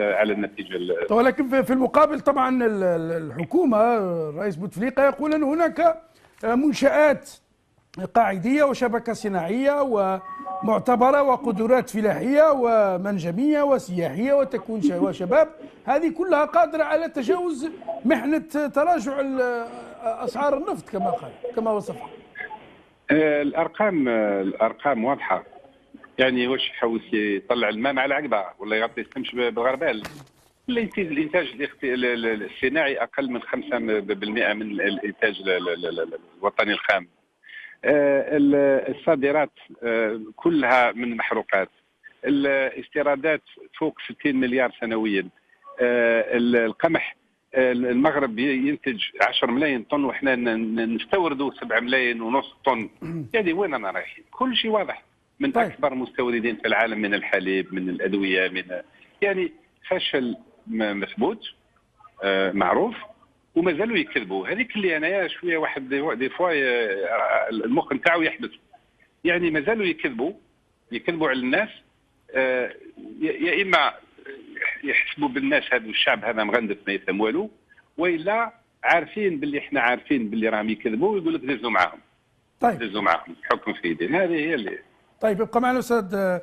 على النتيجه. ولكن في المقابل طبعا الحكومه الرئيس بوتفليقه يقول ان هناك منشآت قاعديه وشبكه صناعيه ومعتبره وقدرات فلاحيه ومنجميه وسياحيه وتكوين وشباب، هذه كلها قادره على تجاوز محنه تراجع اسعار النفط كما قال كما وصفها. الارقام واضحه. يعني واش يحوس يطلع الماء مع العقبه ولا يغطي السمش بالغربال؟ الانتاج الصناعي اقل من 5% من الانتاج الوطني الخام. الصادرات كلها من محروقات. الاستيرادات فوق 60 مليار سنويا. القمح المغرب ينتج 10 ملايين طن وحنا نستوردوا 7 ملايين ونص طن. يعني وين انا رايحين؟ كل شيء واضح. من اكبر مستوردين في العالم من الحليب، من الادويه، من يعني فشل مثبوت معروف وما زالوا يكذبوا. هذيك اللي انايا شويه واحد دي فوا المخ نتاعو يحبس. يعني ما زالوا يكذبوا على الناس. يا اما يحسبوا بالناس هذا الشعب هذا مغندف ما يفهم والو، والا عارفين باللي احنا عارفين باللي راهم يكذبوا ويقول لك دزوا معاهم. طيب دزوا معاهم حكم في يدين. هذه هي اللي طيب ابقى معنا استاذ